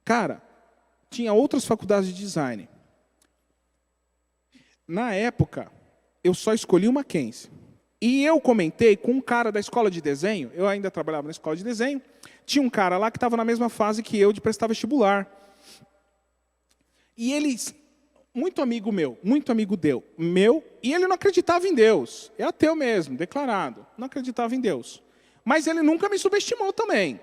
Cara, tinha outras faculdades de design. Na época, eu só escolhi o Mackenzie. E eu comentei com um cara da escola de desenho, eu ainda trabalhava na escola de desenho, tinha um cara lá que estava na mesma fase que eu de prestar vestibular. E ele, muito amigo meu, e ele não acreditava em Deus. É ateu mesmo, declarado. Não acreditava em Deus. Mas ele nunca me subestimou também.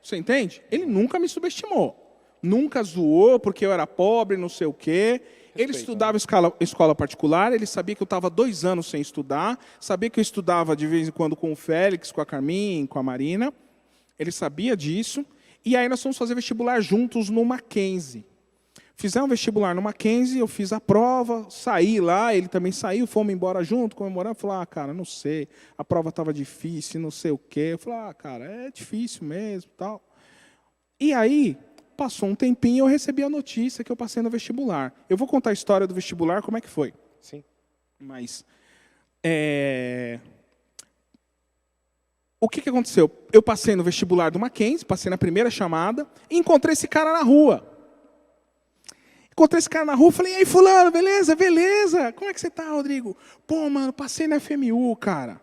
Você entende? Ele nunca me subestimou. Nunca zoou porque eu era pobre, não sei o quê. Ele estudava escola particular, ele sabia que eu estava 2 anos sem estudar, sabia que eu estudava de vez em quando com o Félix, com a Carmin, com a Marina. Ele sabia disso. E aí nós fomos fazer vestibular juntos no Mackenzie. Fizemos vestibular no Mackenzie, eu fiz a prova, saí lá, ele também saiu, fomos embora junto, comemorando. Falei, cara, não sei, a prova estava difícil, não sei o quê. Eu falei, cara, é difícil mesmo, tal. E aí, passou um tempinho e eu recebi a notícia que eu passei no vestibular. Eu vou contar a história do vestibular, como é que foi. Sim. Mas, o que aconteceu? Eu passei no vestibular do Mackenzie, passei na primeira chamada, e encontrei esse cara na rua. Falei, e aí, fulano, beleza? Beleza? Como é que você tá, Rodrigo? Pô, mano, passei na FMU, cara.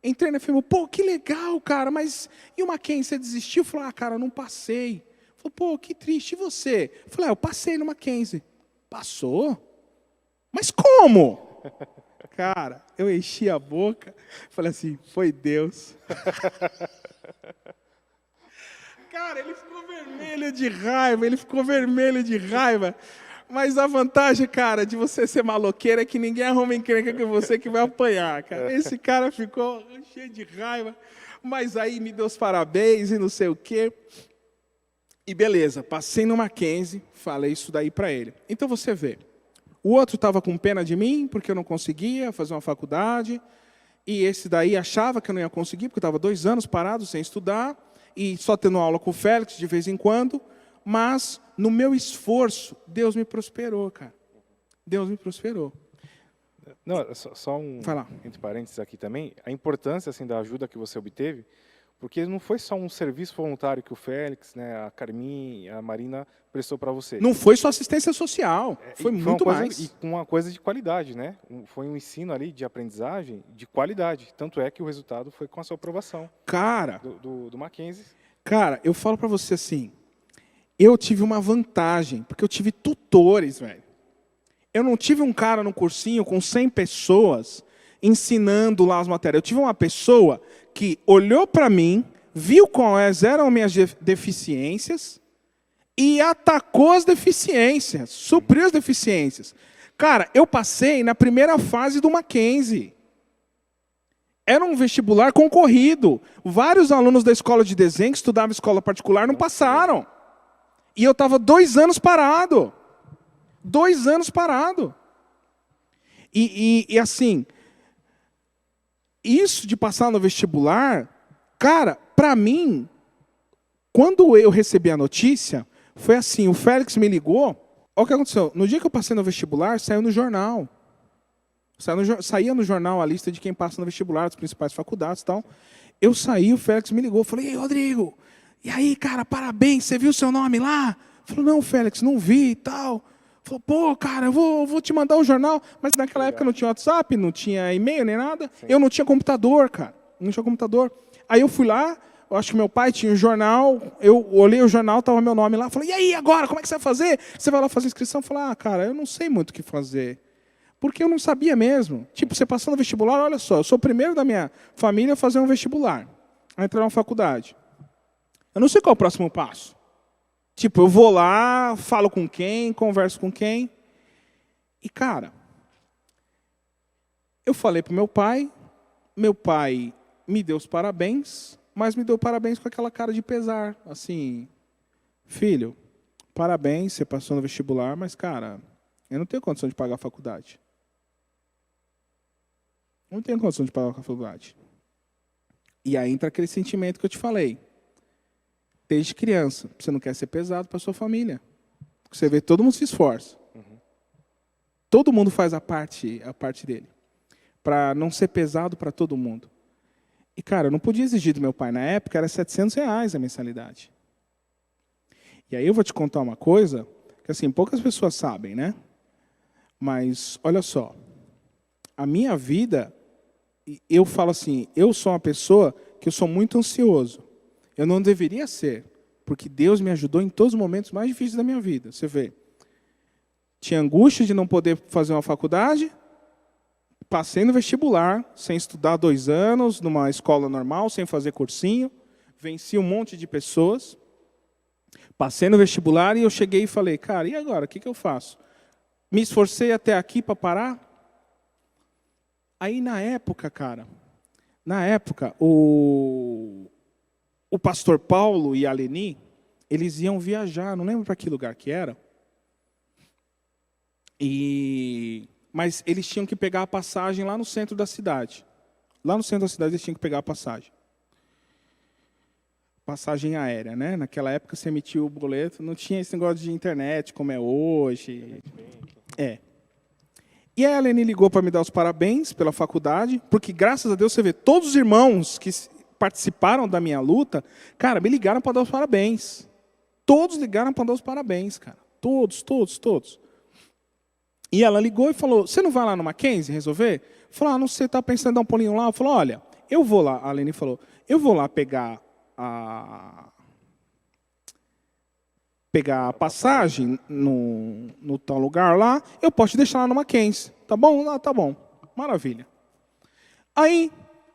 Entrei na FMU, pô, que legal, cara, mas e o Mackenzie, você desistiu? Eu falei, cara, não passei. Falei, pô, que triste, e você? Eu falei, eu passei no Mackenzie. Passou? Mas como? Cara, eu enchi a boca, falei assim, foi Deus. Cara, ele ficou vermelho de raiva, Mas a vantagem, cara, de você ser maloqueiro é que ninguém arruma encrenca com você que vai apanhar, cara. Esse cara ficou cheio de raiva, mas aí me deu os parabéns e não sei o quê. E beleza, passei no Mackenzie, falei isso daí para ele. Então você vê, o outro estava com pena de mim, porque eu não conseguia fazer uma faculdade, e esse daí achava que eu não ia conseguir, porque eu estava 2 anos parado sem estudar, e só tendo aula com o Félix de vez em quando, mas no meu esforço, Deus me prosperou, cara. Deus me prosperou. Não, só entre parênteses aqui também, a importância assim, da ajuda que você obteve, porque não foi só um serviço voluntário que o Félix, né, a Carmin, a Marina prestou para você. Não foi só assistência social, foi muito mais. E uma coisa de qualidade, né? Foi um ensino ali de aprendizagem de qualidade. Tanto é que o resultado foi com a sua aprovação. Cara, do Mackenzie. Cara, eu falo para você assim, eu tive uma vantagem, porque eu tive tutores, velho. Eu não tive um cara no cursinho com 100 pessoas ensinando lá as matérias. Eu tive uma pessoa que olhou para mim, viu quais eram minhas deficiências e atacou as deficiências, supriu as deficiências. Cara, eu passei na primeira fase do Mackenzie. Era um vestibular concorrido. Vários alunos da escola de desenho que estudavam escola particular não passaram. E eu estava 2 anos parado. 2 anos parado. E assim, isso de passar no vestibular, cara, para mim, quando eu recebi a notícia, foi assim, o Félix me ligou, olha o que aconteceu. No dia que eu passei no vestibular, saiu no jornal. Saía no jornal a lista de quem passa no vestibular, das principais faculdades e tal. Eu saí, o Félix me ligou, falei, ei, Rodrigo, e aí, cara, parabéns, você viu o seu nome lá? Falou, não, Félix, não vi e tal. Falou, pô, cara, eu vou te mandar o jornal. Mas naquela época não tinha WhatsApp, não tinha e-mail nem nada. Sim. Eu não tinha computador, cara. Não tinha computador. Aí eu fui lá, eu acho que meu pai tinha um jornal, eu olhei o jornal, estava meu nome lá. Falei, e aí, agora, como é que você vai fazer? Você vai lá fazer inscrição? Eu falei, cara, eu não sei muito o que fazer. Porque eu não sabia mesmo. Tipo, você passando no vestibular, olha só, eu sou o primeiro da minha família a fazer um vestibular, a entrar na faculdade. Eu não sei qual é o próximo passo. Tipo, eu vou lá, falo com quem, converso com quem. E, cara, eu falei para meu pai me deu os parabéns, mas me deu parabéns com aquela cara de pesar. Assim, filho, parabéns, você passou no vestibular, mas, cara, eu não tenho condição de pagar a faculdade. Não tenho condição de pagar a faculdade. E aí entra aquele sentimento que eu te falei. Desde criança, você não quer ser pesado para sua família. Você vê, todo mundo se esforça. Uhum. Todo mundo faz a parte dele. Para não ser pesado para todo mundo. E, cara, eu não podia exigir do meu pai. Na época, era R$700 a mensalidade. E aí eu vou te contar uma coisa que, assim, poucas pessoas sabem, né? Mas, olha só, a minha vida, eu falo assim, eu sou uma pessoa que eu sou muito ansioso. Eu não deveria ser, porque Deus me ajudou em todos os momentos mais difíceis da minha vida. Você vê, tinha angústia de não poder fazer uma faculdade, passei no vestibular, sem estudar 2 anos, numa escola normal, sem fazer cursinho, venci um monte de pessoas, passei no vestibular e eu cheguei e falei, cara, e agora, o que eu faço? Me esforcei até aqui para parar? Aí na época, cara, o pastor Paulo e a Leni, eles iam viajar, não lembro para que lugar que era. Mas eles tinham que pegar a passagem lá no centro da cidade. Lá no centro da cidade eles tinham que pegar a passagem. Passagem aérea, né? Naquela época você emitia o boleto, não tinha esse negócio de internet como é hoje. E aí a Leni ligou para me dar os parabéns pela faculdade, porque graças a Deus você vê, todos os irmãos que participaram da minha luta, cara, me ligaram para dar os parabéns. Todos ligaram para dar os parabéns, cara. Todos. E ela ligou e falou, você não vai lá no Mackenzie resolver? Falou, não sei, está pensando em dar um pulinho lá? Eu falei, olha, eu vou lá, a Leni falou, eu vou lá pegar a passagem no tal lugar lá, eu posso te deixar lá no Mackenzie. Tá bom? Ah, tá bom. Maravilha. Aí,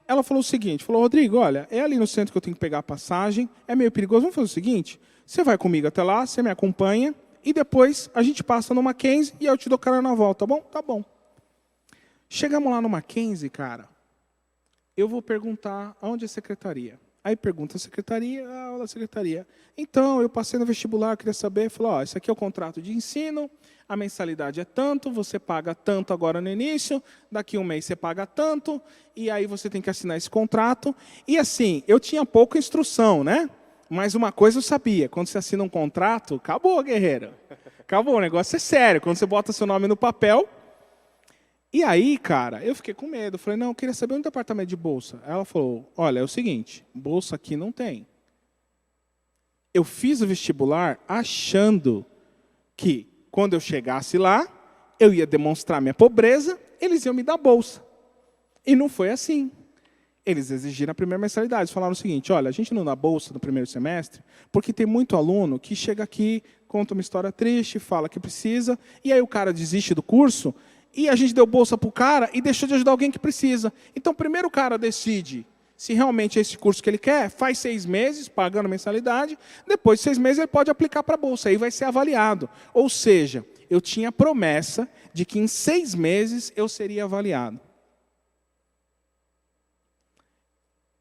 ela falou o seguinte, falou, Rodrigo, olha, é ali no centro que eu tenho que pegar a passagem, é meio perigoso, vamos fazer o seguinte, você vai comigo até lá, você me acompanha, e depois a gente passa no Mackenzie e eu te dou carona na volta, tá bom? Tá bom. Chegamos lá no Mackenzie, cara, eu vou perguntar aonde é a secretaria. Aí pergunta a secretaria, a secretaria. Então, eu passei no vestibular, queria saber, falou, esse aqui é o contrato de ensino, a mensalidade é tanto, você paga tanto agora no início, daqui um mês você paga tanto, e aí você tem que assinar esse contrato. E assim, eu tinha pouca instrução, né? Mas uma coisa eu sabia, quando você assina um contrato, acabou, guerreiro. Acabou, o negócio é sério. Quando você bota seu nome no papel. E aí, cara, eu fiquei com medo. Falei, não, eu queria saber onde é o departamento de bolsa. Ela falou, olha, é o seguinte, bolsa aqui não tem. Eu fiz o vestibular achando que, quando eu chegasse lá, eu ia demonstrar minha pobreza, eles iam me dar bolsa. E não foi assim. Eles exigiram a primeira mensalidade. Eles falaram o seguinte, olha, a gente não dá bolsa no primeiro semestre, porque tem muito aluno que chega aqui, conta uma história triste, fala que precisa, e aí o cara desiste do curso, e a gente deu bolsa para o cara e deixou de ajudar alguém que precisa. Então, primeiro o cara decide se realmente é esse curso que ele quer, faz 6 meses, pagando mensalidade, depois de 6 meses ele pode aplicar para a bolsa, aí vai ser avaliado. Ou seja, eu tinha a promessa de que em 6 meses eu seria avaliado.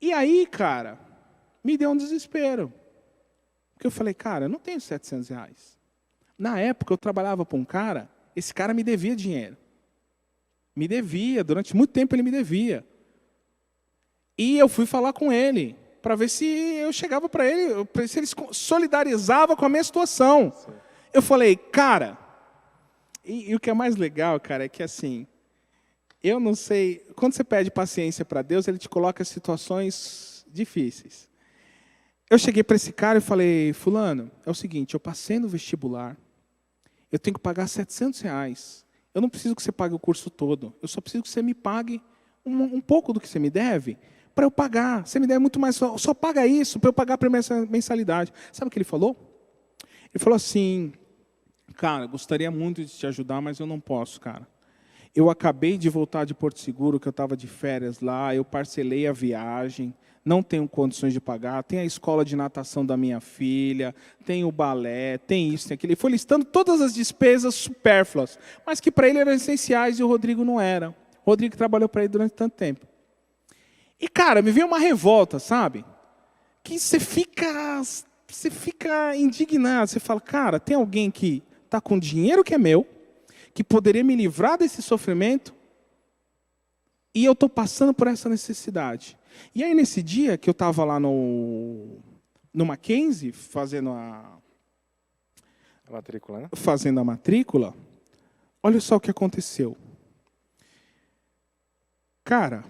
E aí, cara, me deu um desespero. Porque eu falei, cara, eu não tenho R$700. Na época, eu trabalhava para um cara, esse cara me devia dinheiro. Me devia, durante muito tempo ele me devia. E eu fui falar com ele, para ver se eu chegava para ele, se ele solidarizava com a minha situação. Sim. Eu falei, cara, e o que é mais legal, cara, é que assim, eu não sei, quando você pede paciência para Deus, Ele te coloca em situações difíceis. Eu cheguei para esse cara e falei, fulano, é o seguinte, eu passei no vestibular, eu tenho que pagar R$700. Eu não preciso que você pague o curso todo, eu só preciso que você me pague um pouco do que você me deve, para eu pagar. Você me deve muito mais, só paga isso para eu pagar a primeira mensalidade. Sabe o que ele falou? Ele falou assim, cara, gostaria muito de te ajudar, mas eu não posso, cara. Eu acabei de voltar de Porto Seguro, que eu estava de férias lá, eu parcelei a viagem, não tenho condições de pagar, tem a escola de natação da minha filha, tem o balé, tem isso, tem aquilo. Ele foi listando todas as despesas supérfluas, mas que para ele eram essenciais e o Rodrigo não era. O Rodrigo trabalhou para ele durante tanto tempo. E, cara, me veio uma revolta, sabe? Que você fica indignado, você fala, cara, tem alguém que está com dinheiro que é meu, que poderia me livrar desse sofrimento, e eu estou passando por essa necessidade. E aí, nesse dia que eu estava lá no Mackenzie, fazendo a matrícula, né? Fazendo a matrícula, olha só o que aconteceu. Cara,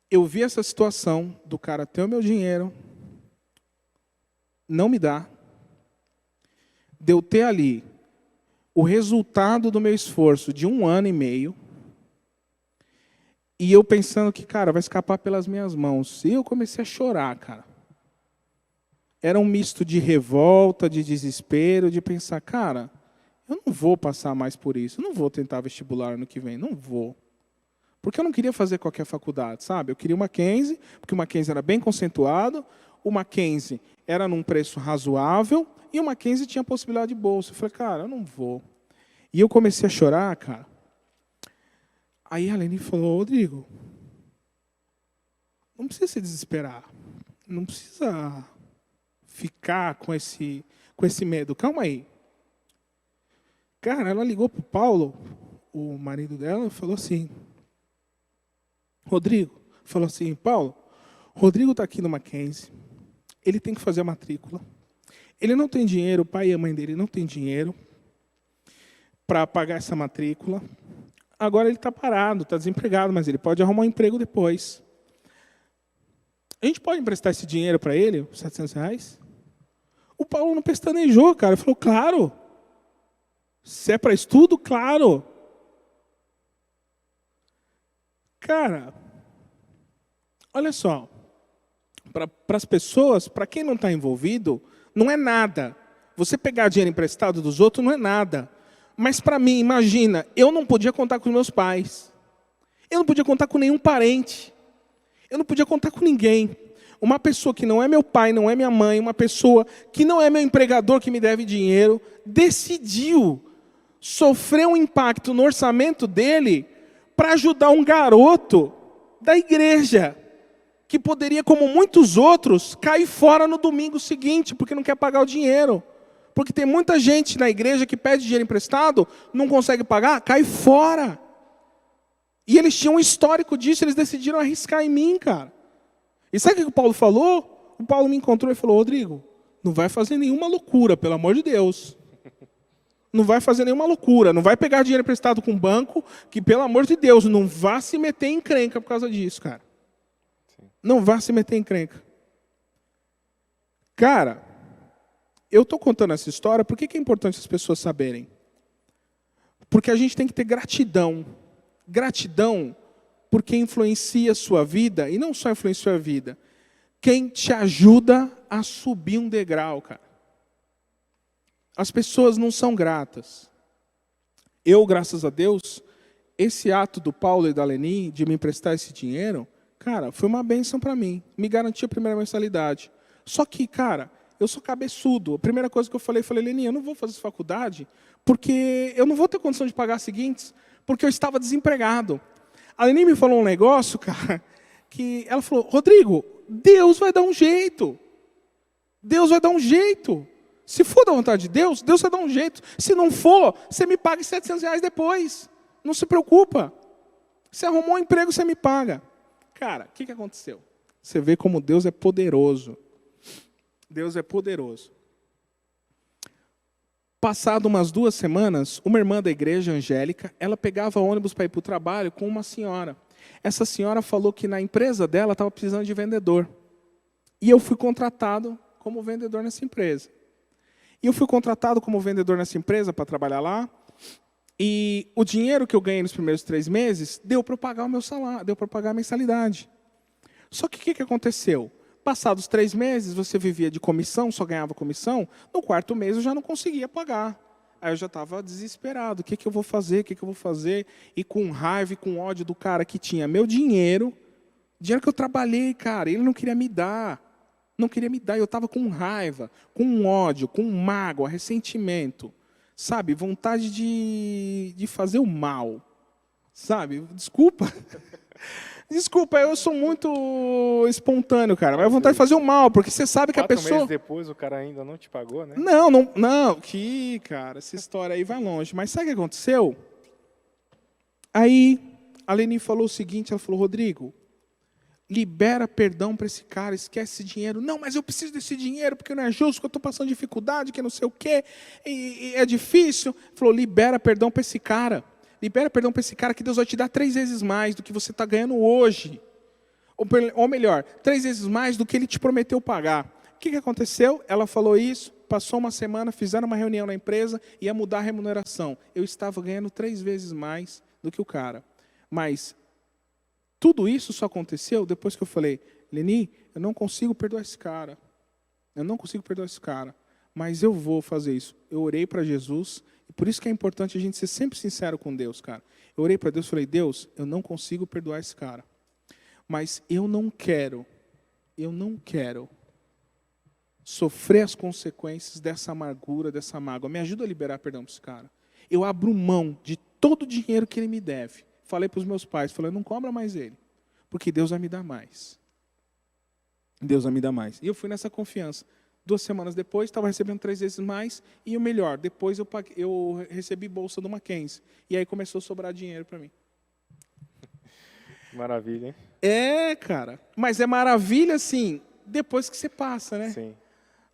eu vi essa situação do cara ter o meu dinheiro, não me dá. De eu ter ali o resultado do meu esforço de 1 ano e meio, e eu pensando que, cara, vai escapar pelas minhas mãos. E eu comecei a chorar, cara. Era um misto de revolta, de desespero, de pensar, cara, eu não vou passar mais por isso, eu não vou tentar vestibular ano que vem, não vou. Porque eu não queria fazer qualquer faculdade, sabe? Eu queria o Mackenzie, porque o Mackenzie era bem conceituado, o Mackenzie era num preço razoável, e o Mackenzie tinha possibilidade de bolsa. Eu falei, cara, eu não vou. E eu comecei a chorar, cara. Aí a Leni falou, Rodrigo, não precisa se desesperar, não precisa ficar com esse medo. Calma aí. Cara, ela ligou para o Paulo, o marido dela, e falou assim, Paulo, Rodrigo está aqui no Mackenzie, ele tem que fazer a matrícula, ele não tem dinheiro, o pai e a mãe dele não tem dinheiro para pagar essa matrícula, agora ele está parado, está desempregado, mas ele pode arrumar um emprego depois. A gente pode emprestar esse dinheiro para ele, os R$700? O Paulo não pestanejou, cara. Ele falou, claro. Se é para estudo, claro. Cara, olha só. Para as pessoas, para quem não está envolvido, não é nada. Você pegar dinheiro emprestado dos outros não é nada. Mas para mim, imagina, eu não podia contar com os meus pais. Eu não podia contar com nenhum parente. Eu não podia contar com ninguém. Uma pessoa que não é meu pai, não é minha mãe, uma pessoa que não é meu empregador que me deve dinheiro, decidiu sofrer um impacto no orçamento dele para ajudar um garoto da igreja, que poderia, como muitos outros, cair fora no domingo seguinte, porque não quer pagar o dinheiro. Porque tem muita gente na igreja que pede dinheiro emprestado, não consegue pagar, cai fora. E eles tinham um histórico disso, eles decidiram arriscar em mim, cara. E sabe o que o Paulo falou? O Paulo me encontrou e falou, Rodrigo, não vai fazer nenhuma loucura, pelo amor de Deus. Não vai fazer nenhuma loucura, não vai pegar dinheiro emprestado com o banco, que pelo amor de Deus, não vá se meter em encrenca por causa disso, cara. Sim. Não vá se meter em encrenca. Cara, eu estou contando essa história, por que é importante as pessoas saberem? Porque a gente tem que ter gratidão. Gratidão por quem influencia a sua vida, e não só influencia a vida, quem te ajuda a subir um degrau, cara. As pessoas não são gratas. Eu, graças a Deus, esse ato do Paulo e da Leni, de me emprestar esse dinheiro, cara, foi uma bênção para mim. Me garantiu a primeira mensalidade. Só que, cara, eu sou cabeçudo. A primeira coisa que eu falei, Leni, eu não vou fazer faculdade, porque eu não vou ter condição de pagar as seguintes, porque eu estava desempregado. A Leni me falou um negócio, cara, que ela falou, Rodrigo, Deus vai dar um jeito. Deus vai dar um jeito. Se for da vontade de Deus, Deus vai dar um jeito. Se não for, você me paga R$700 depois. Não se preocupa. Você arrumou um emprego, você me paga. Cara, o que aconteceu? Você vê como Deus é poderoso. Deus é poderoso. Passado umas 2 semanas, uma irmã da igreja, Angélica, ela pegava ônibus para ir para o trabalho com uma senhora. Essa senhora falou que na empresa dela estava precisando de vendedor. E eu fui contratado como vendedor nessa empresa. E eu fui contratado como vendedor nessa empresa para trabalhar lá. E o dinheiro que eu ganhei nos primeiros 3 meses deu para eu pagar o meu salário, deu para pagar a mensalidade. Só que o que aconteceu? Passados 3 meses, você vivia de comissão, só ganhava comissão. No 4º mês, eu já não conseguia pagar. Aí eu já estava desesperado. O que eu vou fazer? O que eu vou fazer? E com raiva e com ódio do cara que tinha meu dinheiro que eu trabalhei, cara, ele não queria me dar. Não queria me dar. Eu estava com raiva, com ódio, com mágoa, ressentimento. Sabe? Vontade de fazer o mal. Sabe? Desculpa. Desculpa, eu sou muito espontâneo, cara. Mas vontade de fazer o mal, porque você sabe que a pessoa... 4 meses depois o cara ainda não te pagou, né? Não. Cara, essa história aí vai longe. Mas sabe o que aconteceu? Aí a Leni falou o seguinte, ela falou, Rodrigo, libera perdão para esse cara, esquece esse dinheiro. Não, mas eu preciso desse dinheiro, porque não é justo, que eu estou passando dificuldade, que não sei o quê, e é difícil. Falou, libera perdão para esse cara. Libera perdão para esse cara, que Deus vai te dar 3 vezes mais do que você está ganhando hoje. Ou melhor, 3 vezes mais do que ele te prometeu pagar. que aconteceu? Ela falou isso, passou uma semana, fizeram uma reunião na empresa, ia mudar a remuneração. Eu estava ganhando 3 vezes mais do que o cara. Mas tudo isso só aconteceu depois que eu falei, Leni, eu não consigo perdoar esse cara. Eu não consigo perdoar esse cara. Mas eu vou fazer isso. Eu orei para Jesus, e por isso que é importante a gente ser sempre sincero com Deus, cara. Eu orei para Deus e falei, Deus, eu não consigo perdoar esse cara. Mas eu não quero sofrer as consequências dessa amargura, dessa mágoa. Me ajuda a liberar perdão para esse cara. Eu abro mão de todo o dinheiro que ele me deve. Falei para os meus pais, falei, não cobra mais ele, porque Deus vai me dar mais. Deus vai me dar mais. E eu fui nessa confiança. 2 semanas depois, estava recebendo 3 vezes mais, e o melhor, depois eu recebi bolsa do Mackenzie. E aí começou a sobrar dinheiro para mim. Maravilha, hein? É, cara. Mas é maravilha, assim, depois que você passa, né? Sim.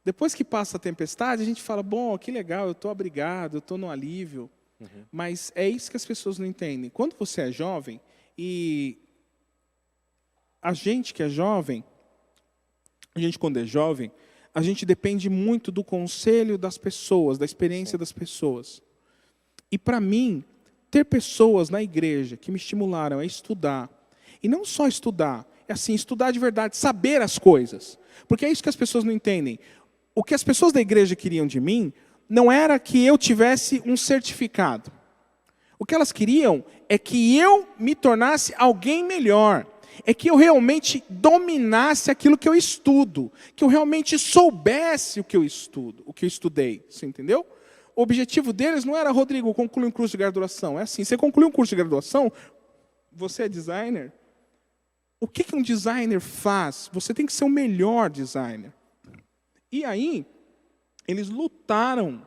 Depois que passa a tempestade, a gente fala, bom, que legal, eu estou abrigado, eu estou no alívio. Uhum. Mas é isso que as pessoas não entendem. Quando você é jovem, e a gente que é jovem, a gente quando é jovem, a gente depende muito do conselho das pessoas, da experiência das pessoas. E para mim, ter pessoas na igreja que me estimularam a estudar, e não só estudar, é assim, estudar de verdade, saber as coisas. Porque é isso que as pessoas não entendem. O que as pessoas da igreja queriam de mim não era que eu tivesse um certificado. O que elas queriam é que eu me tornasse alguém melhor. É que eu realmente dominasse aquilo que eu estudo. Que eu realmente soubesse o que eu estudo, o que eu estudei. Você entendeu? O objetivo deles não era, Rodrigo, concluir um curso de graduação. É assim, você conclui um curso de graduação, você é designer. O que um designer faz? Você tem que ser o melhor designer. E aí, eles lutaram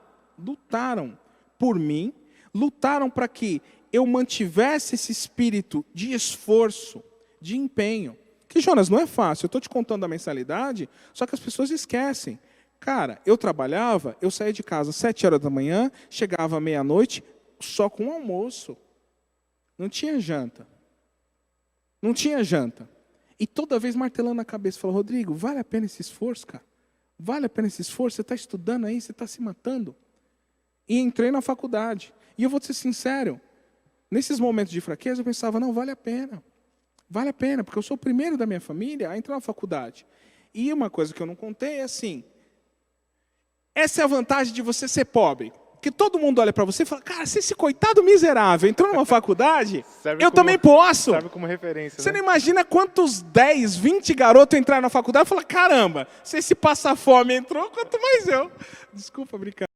por mim, lutaram para que eu mantivesse esse espírito de esforço, de empenho. Que, Jonas, não é fácil. Eu estou te contando a mensalidade, só que as pessoas esquecem. Cara, eu trabalhava, eu saía de casa às 7 horas da manhã, chegava à meia-noite, só com almoço. Não tinha janta. Não tinha janta. E toda vez martelando na cabeça, falou, Rodrigo, vale a pena esse esforço, cara? Vale a pena esse esforço? Você está estudando aí, você está se matando. E entrei na faculdade. E eu vou ser sincero, nesses momentos de fraqueza, eu pensava, não, vale a pena. Vale a pena, porque eu sou o primeiro da minha família a entrar na faculdade. E uma coisa que eu não contei é assim, essa é a vantagem de você ser pobre. Que todo mundo olha para você e fala, cara, se esse coitado miserável entrou numa faculdade, também posso. Serve como referência. Você não imagina quantos 10, 20 garotos entraram na faculdade e falaram, caramba, se esse passa fome entrou, quanto mais eu. Desculpa brincar.